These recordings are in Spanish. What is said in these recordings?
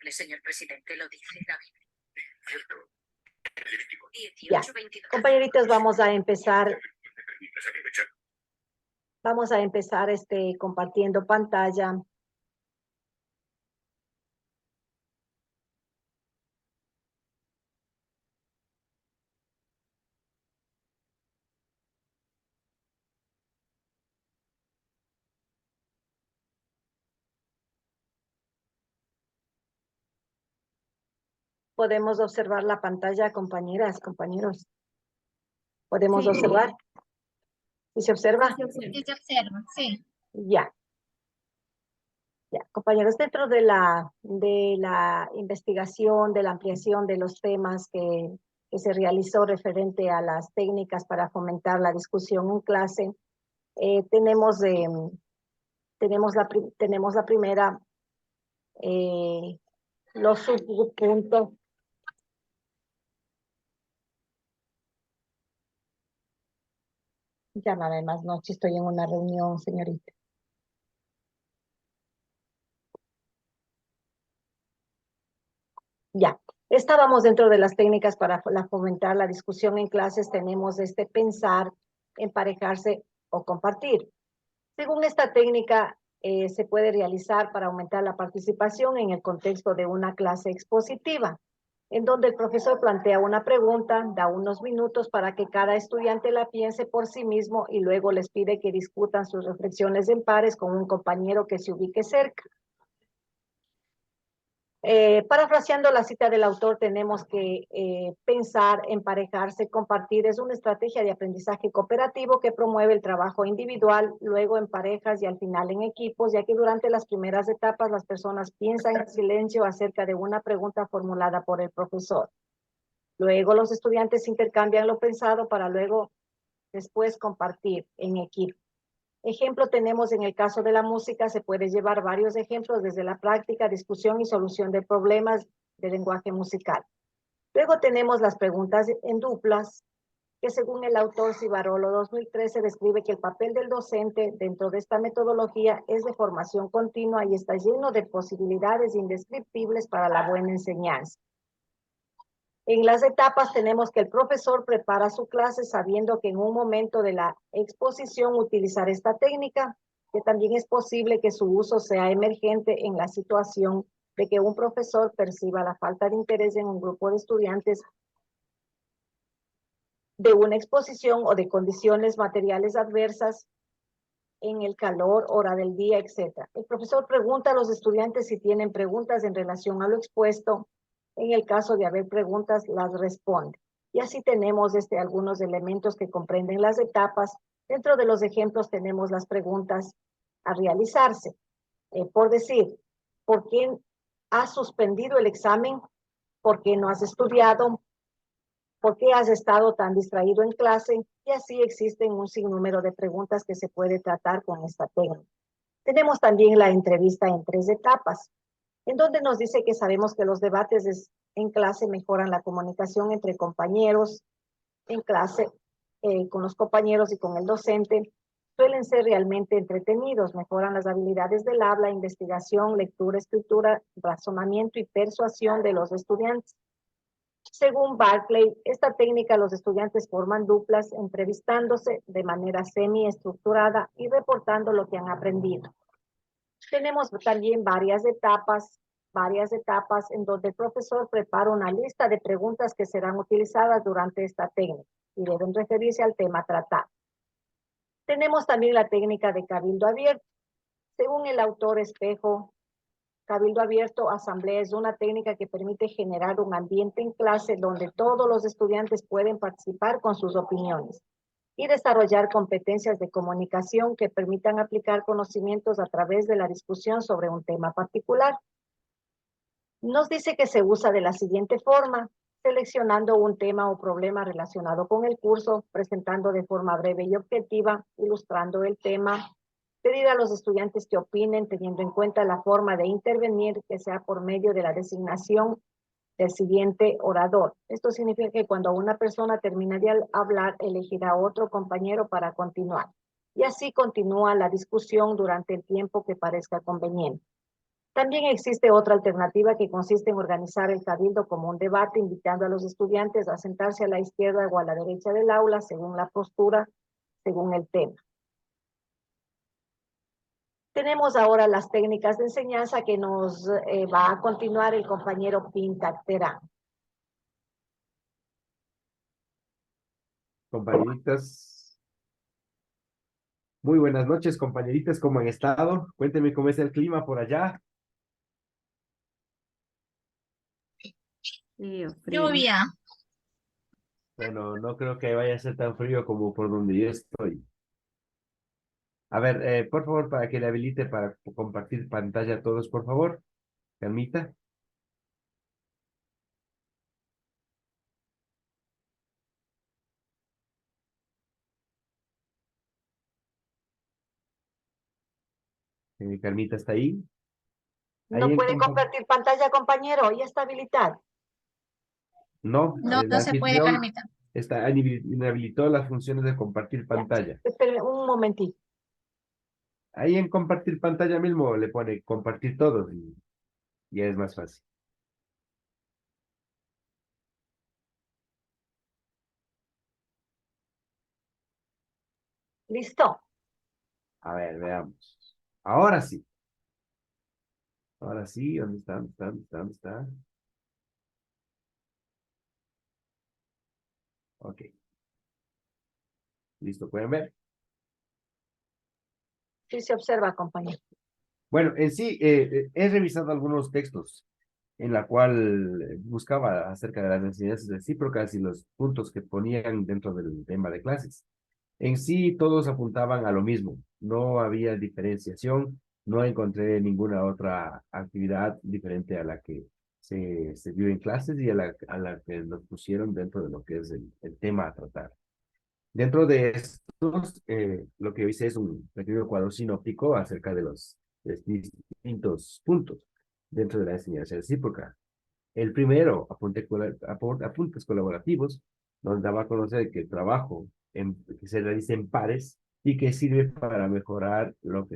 Señor presidente, lo dice David. Cierto. Ya, compañeritos, vamos a empezar compartiendo pantalla. ¿Podemos observar la pantalla, compañeras, compañeros? ¿Podemos observar? ¿Sí se observa? Sí se observa, sí. Ya. Ya, compañeros, dentro de la investigación, de la ampliación de los temas que se realizó referente a las técnicas para fomentar la discusión en clase, tenemos la primera, los subpuntos. Ya nada más noche, estoy en una reunión, señorita. Ya, estábamos dentro de las técnicas para fomentar la discusión en clases, tenemos pensar, emparejarse o compartir. Según esta técnica, se puede realizar para aumentar la participación en el contexto de una clase expositiva, en donde el profesor plantea una pregunta, da unos minutos para que cada estudiante la piense por sí mismo y luego les pide que discutan sus reflexiones en pares con un compañero que se ubique cerca. Parafraseando la cita del autor, tenemos que pensar, emparejarse, compartir. Es una estrategia de aprendizaje cooperativo que promueve el trabajo individual, luego en parejas y al final en equipos, ya que durante las primeras etapas las personas piensan en silencio acerca de una pregunta formulada por el profesor. Luego los estudiantes intercambian lo pensado para luego después compartir en equipo. Ejemplo tenemos en el caso de la música, se puede llevar varios ejemplos desde la práctica, discusión y solución de problemas de lenguaje musical. Luego tenemos las preguntas en duplas, que según el autor Cibarolo 2013 describe que el papel del docente dentro de esta metodología es de formación continua y está lleno de posibilidades indescriptibles para la buena enseñanza. En las etapas tenemos que el profesor prepara su clase sabiendo que en un momento de la exposición utilizar esta técnica, que también es posible que su uso sea emergente en la situación de que un profesor perciba la falta de interés en un grupo de estudiantes de una exposición o de condiciones materiales adversas en el calor, hora del día, etc. El profesor pregunta a los estudiantes si tienen preguntas en relación a lo expuesto. En el caso de haber preguntas, las responde. Y así tenemos algunos elementos que comprenden las etapas. Dentro de los ejemplos tenemos las preguntas a realizarse. Por decir, ¿por qué has suspendido el examen? ¿Por qué no has estudiado? ¿Por qué has estado tan distraído en clase? Y así existen un sinnúmero de preguntas que se puede tratar con esta técnica. Tenemos también la entrevista en 3 etapas, en donde nos dice que sabemos que los debates en clase mejoran la comunicación entre compañeros, en clase, con los compañeros y con el docente, suelen ser realmente entretenidos, mejoran las habilidades del habla, investigación, lectura, escritura, razonamiento y persuasión de los estudiantes. Según Barclay, esta técnica los estudiantes forman duplas entrevistándose de manera semi-estructurada y reportando lo que han aprendido. Tenemos también varias etapas en donde el profesor prepara una lista de preguntas que serán utilizadas durante esta técnica y deben referirse al tema tratado. Tenemos también la técnica de cabildo abierto. Según el autor Espejo, cabildo abierto, asamblea es una técnica que permite generar un ambiente en clase donde todos los estudiantes pueden participar con sus opiniones y desarrollar competencias de comunicación que permitan aplicar conocimientos a través de la discusión sobre un tema particular. Nos dice que se usa de la siguiente forma, seleccionando un tema o problema relacionado con el curso, presentando de forma breve y objetiva, ilustrando el tema, pedir a los estudiantes que opinen teniendo en cuenta la forma de intervenir que sea por medio de la designación del siguiente orador. Esto significa que cuando una persona termina de hablar, elegirá a otro compañero para continuar. Y así continúa la discusión durante el tiempo que parezca conveniente. También existe otra alternativa que consiste en organizar el cabildo como un debate, invitando a los estudiantes a sentarse a la izquierda o a la derecha del aula, según la postura, según el tema. Tenemos ahora las técnicas de enseñanza que nos va a continuar el compañero Pinta Terán. Compañeritas, muy buenas noches, compañeritas, ¿cómo han estado? Cuéntenme cómo es el clima por allá. Lluvia. Bueno, no creo que vaya a ser tan frío como por donde yo estoy. A ver, por favor, para que le habilite para compartir pantalla a todos, por favor. Calmita. Calmita está ahí. No puede compartir pantalla, compañero, ya está habilitado. No, No, el no se puede, anfitrión Carmita. inhabilitó las funciones de compartir pantalla. Espere un momentito. Ahí en compartir pantalla mismo le pone compartir todos y ya es más fácil. ¿Listo? A ver, veamos. Ahora sí. Ahora sí, ¿dónde está? ¿Dónde está? ¿Dónde está? ¿Dónde está? Ok. Listo, ¿pueden ver? Sí se observa, compañero. Bueno, en sí, he revisado algunos textos en la cual buscaba acerca de las enseñanzas recíprocas y los puntos que ponían dentro del tema de clases. En sí, todos apuntaban a lo mismo. No había diferenciación, no encontré ninguna otra actividad diferente a la que se vio en clases y a la que nos pusieron dentro de lo que es el tema a tratar. Dentro de estos, lo que hice es un pequeño cuadro sinóptico acerca de los distintos puntos dentro de la enseñanza recíproca. El primero, apuntes colaborativos, nos daba a conocer que el trabajo que se realiza en pares y que sirve para mejorar lo que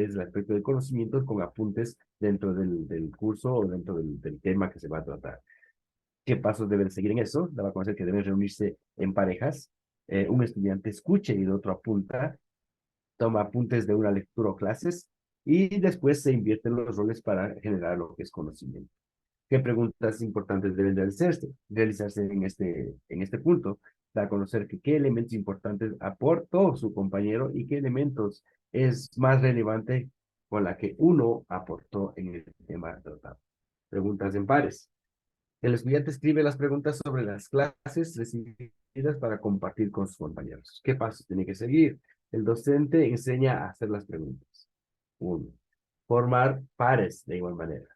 es el aspecto de conocimiento con apuntes dentro del curso o dentro del tema que se va a tratar. ¿Qué pasos deben seguir en eso? Daba a conocer que deben reunirse en parejas. Un estudiante escucha y el otro apunta, toma apuntes de una lectura o clases y después se invierten los roles para generar lo que es conocimiento. ¿Qué preguntas importantes deben realizarse en este punto? Para conocer qué elementos importantes aportó su compañero y qué elementos es más relevante con la que uno aportó en el tema tratado. Preguntas en pares. El estudiante escribe las preguntas sobre las clases recibidas para compartir con sus compañeros. ¿Qué pasos tiene que seguir? El docente enseña a hacer las preguntas. Uno, formar pares de igual manera.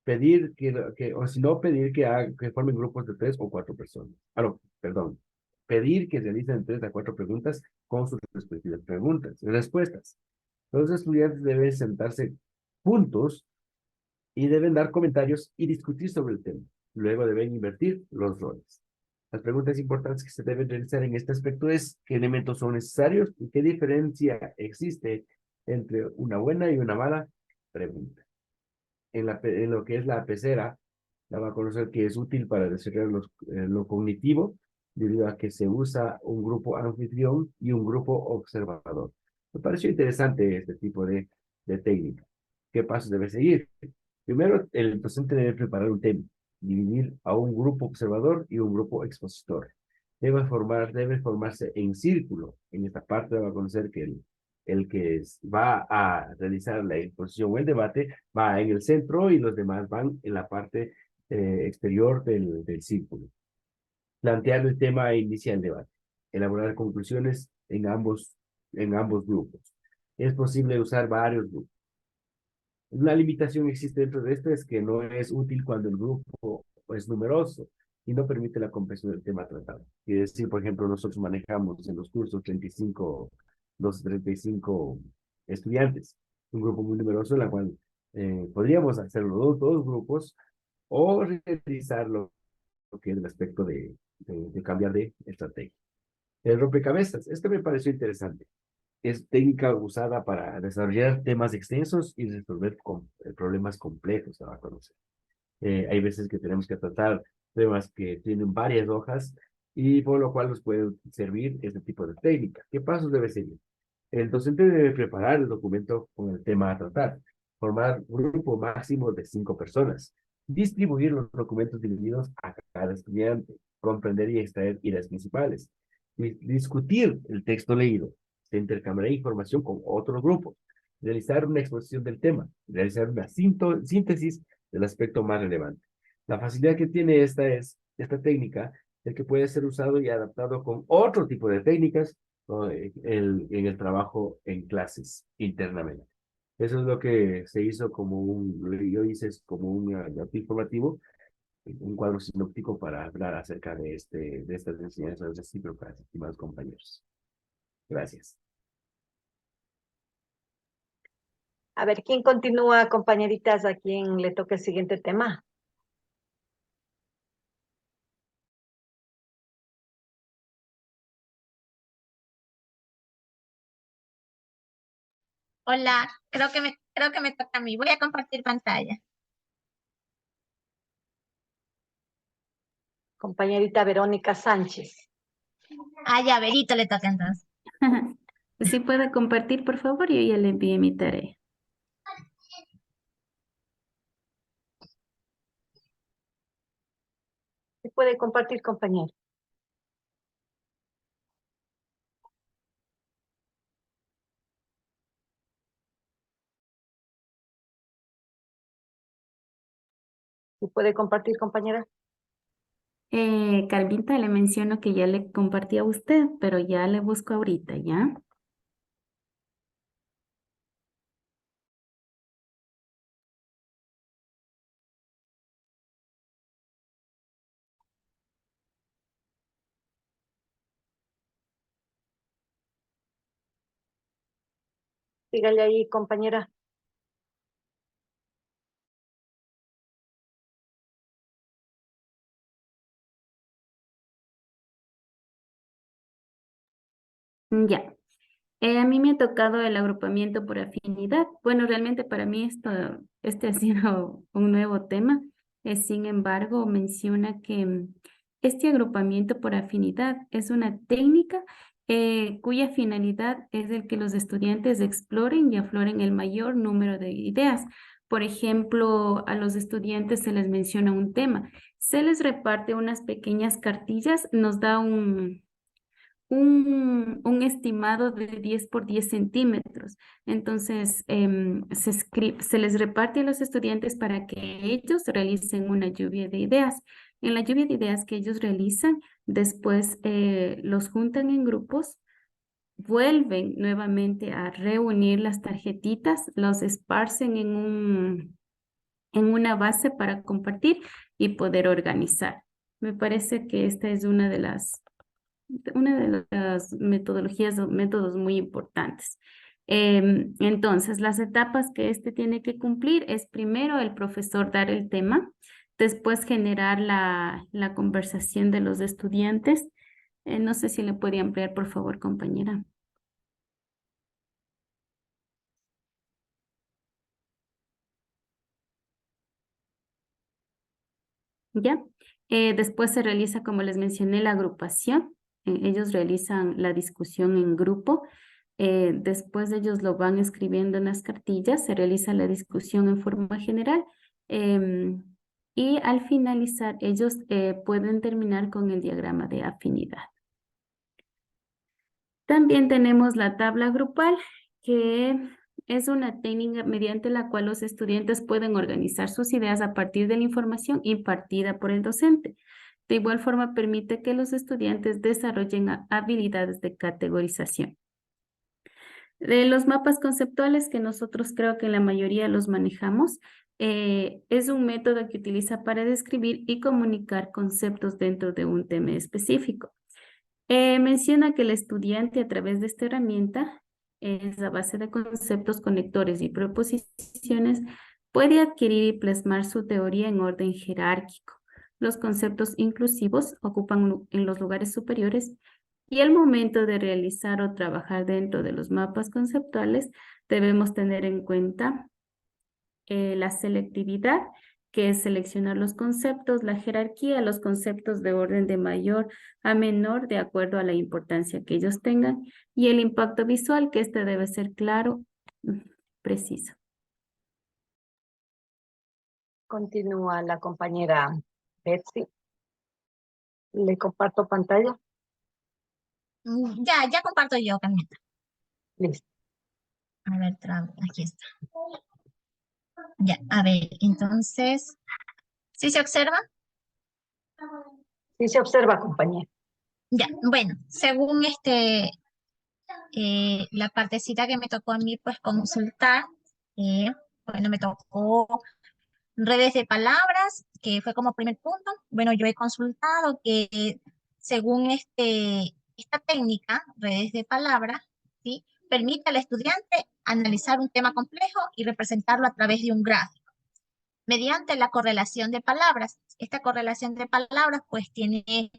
Pedir o si no, pedir que formen grupos de 3 o 4 personas. Ah, no, perdón. Pedir que realicen 3 a 4 preguntas con sus respectivas preguntas y respuestas. Los estudiantes deben sentarse juntos y deben dar comentarios y discutir sobre el tema. Luego deben invertir los roles. Las preguntas importantes que se deben realizar en este aspecto es qué elementos son necesarios y qué diferencia existe entre una buena y una mala pregunta. En lo que es la pecera, la va a conocer que es útil para desarrollar lo cognitivo, debido a que se usa un grupo anfitrión y un grupo observador. Me pareció interesante este tipo de técnica. ¿Qué pasos debe seguir? Primero, el docente debe preparar un tema, dividir a un grupo observador y un grupo expositor. Debe formarse en círculo. En esta parte va a conocer que el que va a realizar la exposición o el debate va en el centro y los demás van en la parte exterior del círculo. Plantear el tema e iniciar el debate. Elaborar conclusiones en ambos grupos. Es posible usar varios grupos. Una limitación existe dentro de esto, es que no es útil cuando el grupo es numeroso y no permite la comprensión del tema tratado. Quiere decir, por ejemplo, nosotros manejamos en los cursos 35 estudiantes, un grupo muy numeroso en la cual podríamos hacerlo dos grupos o realizar lo que es el aspecto de cambiar de estrategia. El rompecabezas, este me pareció interesante. es técnica usada para desarrollar temas extensos y resolver problemas complejos, se va a conocer. Hay veces que tenemos que tratar temas que tienen varias hojas y por lo cual nos puede servir este tipo de técnica. ¿Qué pasos debe seguir? El docente debe preparar el documento con el tema a tratar, formar un grupo máximo de 5 personas, distribuir los documentos divididos a cada estudiante, comprender y extraer ideas principales, discutir el texto leído, se intercambiar información con otros grupos, realizar una exposición del tema, realizar una síntesis del aspecto más relevante. La facilidad que tiene esta técnica es que puede ser usado y adaptado con otro tipo de técnicas, ¿no? En el trabajo en clases internamente. Eso es lo que se hizo yo hice como un dato informativo, un cuadro sinóptico para hablar acerca de estas enseñanzas recíprocas, estimados compañeros. Gracias. A ver, ¿quién continúa, compañeritas? ¿A quién le toca el siguiente tema? Hola, creo que me toca a mí. Voy a compartir pantalla. Compañerita Verónica Sánchez. Ah, ya, Berito le toca entonces. Si puede compartir, por favor, yo ya le envié mi tarea. ¿Se puede compartir, compañero? ¿Se puede compartir, compañera? Carmita, le menciono que ya le compartí a usted, pero ya le busco ahorita, ¿ya? Dígale ahí, compañera. Ya. A mí me ha tocado el agrupamiento por afinidad. Bueno, realmente para mí este ha sido un nuevo tema. Sin embargo, menciona que este agrupamiento por afinidad es una técnica cuya finalidad es el que los estudiantes exploren y afloren el mayor número de ideas. Por ejemplo, a los estudiantes se les menciona un tema, se les reparte unas pequeñas cartillas, nos da un estimado de 10 por 10 centímetros. Entonces, se les reparte a los estudiantes para que ellos realicen una lluvia de ideas. En la lluvia de ideas que ellos realizan, después los juntan en grupos, vuelven nuevamente a reunir las tarjetitas, los esparcen en una base para compartir y poder organizar. Me parece que esta es una de las metodologías o métodos muy importantes. Entonces, las etapas que este tiene que cumplir es primero el profesor dar el tema, después generar la conversación de los estudiantes. No sé si le puede ampliar, por favor, compañera. ¿Ya? Después se realiza, como les mencioné, la agrupación. Ellos realizan la discusión en grupo. Después ellos lo van escribiendo en las cartillas. Se realiza la discusión en forma general. Y al finalizar, ellos pueden terminar con el diagrama de afinidad. También tenemos la tabla grupal, que es una técnica mediante la cual los estudiantes pueden organizar sus ideas a partir de la información impartida por el docente. De igual forma, permite que los estudiantes desarrollen habilidades de categorización. De los mapas conceptuales que nosotros creo que la mayoría los manejamos, es un método que utiliza para describir y comunicar conceptos dentro de un tema específico. Menciona que el estudiante a través de esta herramienta, es a base de conceptos, conectores y proposiciones, puede adquirir y plasmar su teoría en orden jerárquico. Los conceptos inclusivos ocupan en los lugares superiores Y al momento de realizar o trabajar dentro de los mapas conceptuales, debemos tener en cuenta la selectividad, que es seleccionar los conceptos, la jerarquía, los conceptos de orden de mayor a menor de acuerdo a la importancia que ellos tengan, y el impacto visual, que este debe ser claro, preciso. Continúa la compañera Betsy. Le comparto pantalla. Ya comparto yo, Camila. Listo. A ver, aquí está. Ya, a ver, entonces, ¿sí se observa? Sí se observa, compañera. Ya, bueno, según la partecita que me tocó a mí, pues consultar, bueno, me tocó redes de palabras, que fue como primer punto. Bueno, yo he consultado que según esta técnica, redes de palabras, ¿sí? Permite al estudiante analizar un tema complejo y representarlo a través de un gráfico, mediante la correlación de palabras. Esta correlación de palabras, pues, tiene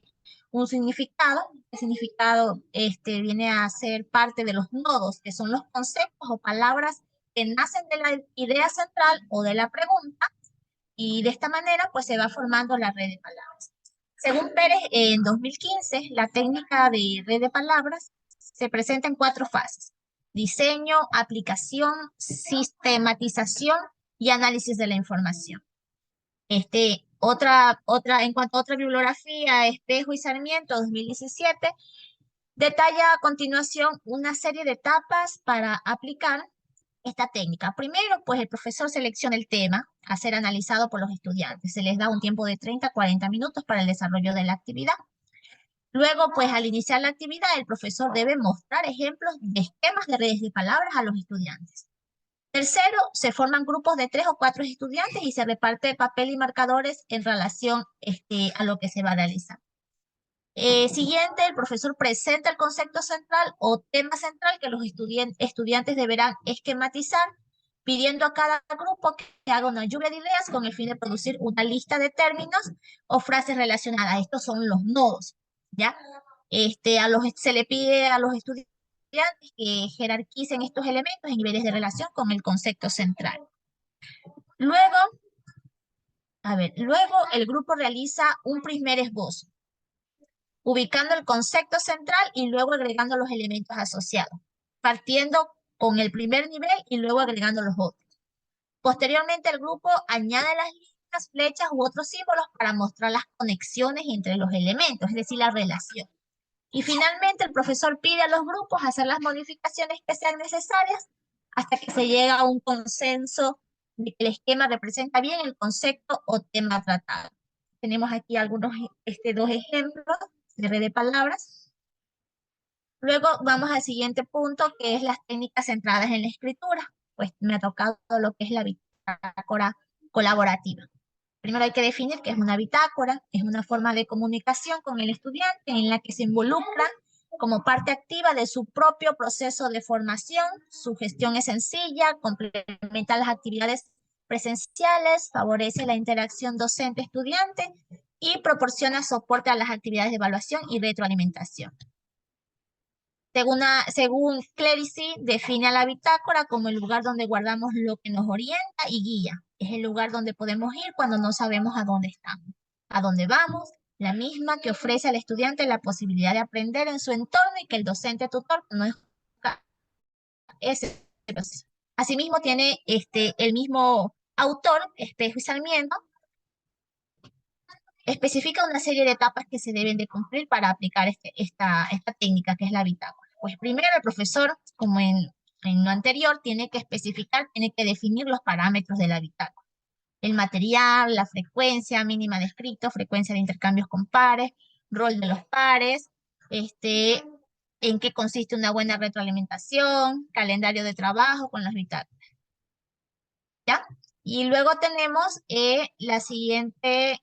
un significado. El significado viene a ser parte de los nodos, que son los conceptos o palabras que nacen de la idea central o de la pregunta, y de esta manera pues se va formando la red de palabras. Según Pérez, en 2015, la técnica de red de palabras se presenta en 4 fases: diseño, aplicación, sistematización y análisis de la información. En cuanto a otra bibliografía, Espejo y Sarmiento, 2017, detalla a continuación una serie de etapas para aplicar esta técnica. Primero, pues el profesor selecciona el tema a ser analizado por los estudiantes. Se les da un tiempo de 30 a 40 minutos para el desarrollo de la actividad. Luego, pues al iniciar la actividad, el profesor debe mostrar ejemplos de esquemas de redes de palabras a los estudiantes. Tercero, se forman grupos de 3 o 4 estudiantes y se reparte papel y marcadores en relación a lo que se va a realizar. Siguiente, el profesor presenta el concepto central o tema central que los estudiantes deberán esquematizar, pidiendo a cada grupo que haga una lluvia de ideas con el fin de producir una lista de términos o frases relacionadas. Estos son los nodos, ¿ya? Se le pide a los estudiantes que jerarquicen estos elementos en niveles de relación con el concepto central. Luego el grupo realiza un primer esbozo, ubicando el concepto central y luego agregando los elementos asociados, partiendo con el primer nivel y luego agregando los otros. Posteriormente, el grupo añade las líneas, flechas u otros símbolos para mostrar las conexiones entre los elementos, es decir, la relación. Y finalmente, el profesor pide a los grupos hacer las modificaciones que sean necesarias hasta que se llega a un consenso de que el esquema representa bien el concepto o tema tratado. Tenemos aquí algunos, 2 ejemplos de red de palabras. Luego vamos al siguiente punto, que es las técnicas centradas en la escritura. Pues me ha tocado lo que es la bitácora colaborativa. Primero hay que definir qué es una bitácora. Es una forma de comunicación con el estudiante en la que se involucra como parte activa de su propio proceso de formación. Su gestión es sencilla, complementa las actividades presenciales, favorece la interacción docente-estudiante y proporciona soporte a las actividades de evaluación y retroalimentación. Según Clerici, define a la bitácora como el lugar donde guardamos lo que nos orienta y guía. Es el lugar donde podemos ir cuando no sabemos a dónde estamos, a dónde vamos, la misma que ofrece al estudiante la posibilidad de aprender en su entorno y que el docente tutor conozca ese proceso. Asimismo, tiene el mismo autor, Espejo y Sarmiento, especifica una serie de etapas que se deben de cumplir para aplicar esta técnica que es la bitácora. Pues primero el profesor, como en lo anterior, tiene que especificar, tiene que definir los parámetros de la bitácora. El material, la frecuencia mínima de escrito, frecuencia de intercambios con pares, rol de los pares, en qué consiste una buena retroalimentación, calendario de trabajo con las bitácoras. ¿Ya? Y luego tenemos las siguientes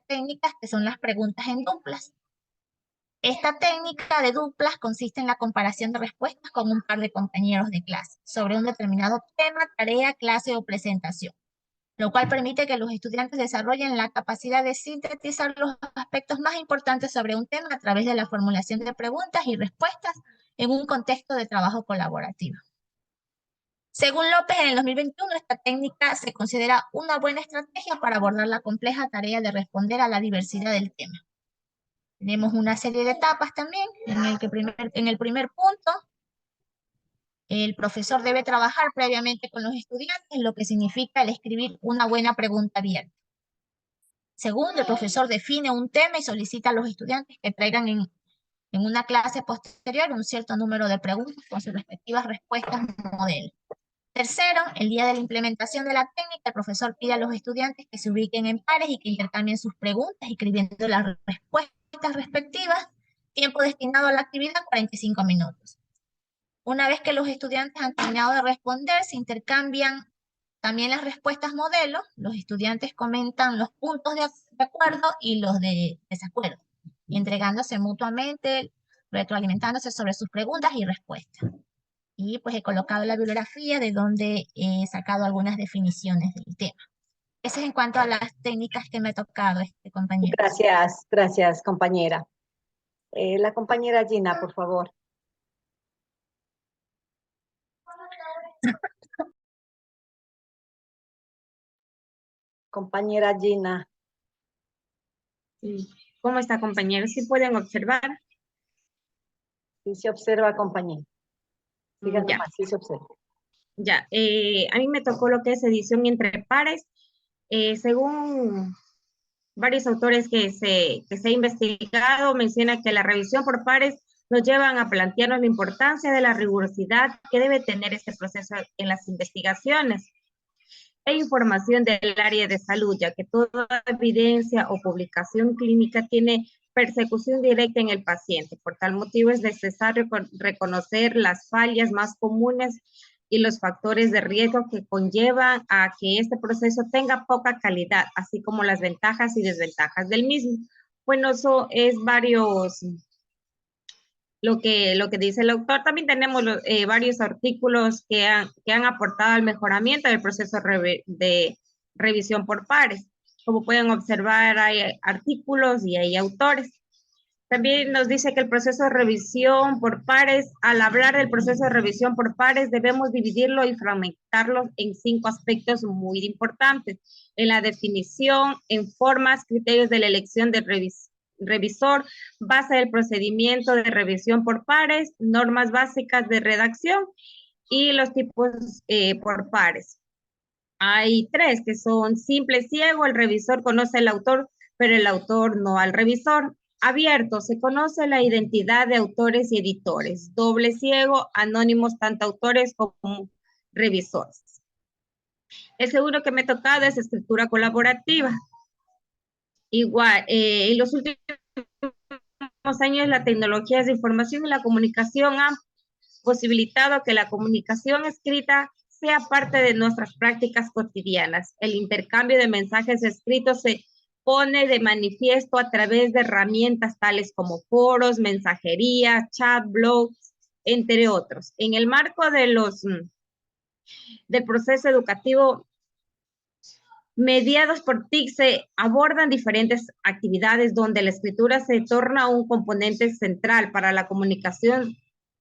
técnicas, que son las preguntas en duplas. Esta técnica de duplas consiste en la comparación de respuestas con un par de compañeros de clase sobre un determinado tema, tarea, clase o presentación. lo cual permite que los estudiantes desarrollen la capacidad de sintetizar los aspectos más importantes sobre un tema a través de la formulación de preguntas y respuestas en un contexto de trabajo colaborativo. Según López, en el 2021, esta técnica se considera una buena estrategia para abordar la compleja tarea de responder a la diversidad del tema. Tenemos una serie de etapas también, en el primer punto, el profesor debe trabajar previamente con los estudiantes, lo que significa el escribir una buena pregunta abierta. Segundo, el profesor define un tema y solicita a los estudiantes que traigan en una clase posterior un cierto número de preguntas con sus respectivas respuestas modelo. Tercero, el día de la implementación de la técnica, el profesor pide a los estudiantes que se ubiquen en pares y que intercambien sus preguntas, escribiendo las respuestas respectivas. Tiempo destinado a la actividad, 45 minutos. Una vez que los estudiantes han terminado de responder, se intercambian también las respuestas modelo. Los estudiantes comentan los puntos de acuerdo y los de desacuerdo, entregándose mutuamente, retroalimentándose sobre sus preguntas y respuestas. Y pues he colocado la bibliografía de donde he sacado algunas definiciones del tema. Eso es en cuanto a las técnicas que me ha tocado, compañero. Gracias, compañera. La compañera Gina, por favor. Compañera Gina. ¿Cómo está, compañero? ¿Sí pueden observar? Sí se observa, compañera. Díganme Ya. más, sí se observa. Ya, a mí me tocó lo que es edición entre pares. Según varios autores que se ha investigado, menciona que la revisión por pares nos llevan a plantearnos la importancia de la rigurosidad que debe tener este proceso en las investigaciones e información del área de salud, ya que toda evidencia o publicación clínica tiene persecución directa en el paciente. Por tal motivo es necesario reconocer las fallas más comunes y los factores de riesgo que conllevan a que este proceso tenga poca calidad, así como las ventajas y desventajas del mismo. Bueno, eso es lo que dice el autor. También tenemos varios artículos que han aportado al mejoramiento del proceso de revisión por pares. Como pueden observar, hay artículos y hay autores. También nos dice que el proceso de revisión por pares, al hablar del proceso de revisión por pares, debemos dividirlo y fragmentarlo en 5 aspectos muy importantes. En la definición, en formas, criterios de la elección del revisor, base del procedimiento de revisión por pares, normas básicas de redacción y los tipos por pares. Hay 3 que son simple, ciego, el revisor conoce al autor, pero el autor no al revisor. Abierto, se conoce la identidad de autores y editores. Doble, ciego, anónimos, tanto autores como revisores. El segundo que me ha tocado es escritura colaborativa. Igual, en los últimos años la tecnología de información y la comunicación han posibilitado que la comunicación escrita sea parte de nuestras prácticas cotidianas. El intercambio de mensajes escritos se pone de manifiesto a través de herramientas tales como foros, mensajería, chat, blogs, entre otros. En el marco de del proceso educativo mediados por TIC, se abordan diferentes actividades donde la escritura se torna un componente central para la comunicación,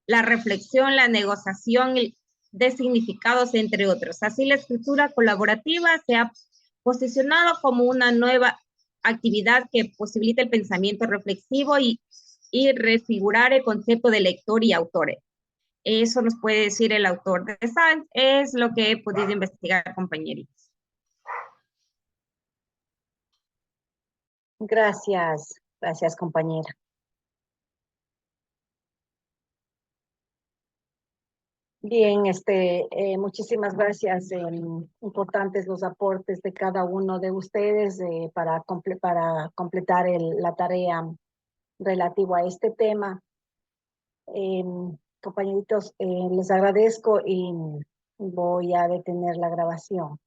la reflexión, la negociación de significados, entre otros. Así, la escritura colaborativa se ha posicionado como una nueva actividad que posibilita el pensamiento reflexivo y refigurar el concepto de lector y autor. Eso nos puede decir el autor de Science, es lo que he podido investigar, compañeritos. Gracias, compañera. Bien, muchísimas gracias. Importantes los aportes de cada uno de ustedes para completar la tarea relativa a este tema. Compañeritos, les agradezco y voy a detener la grabación.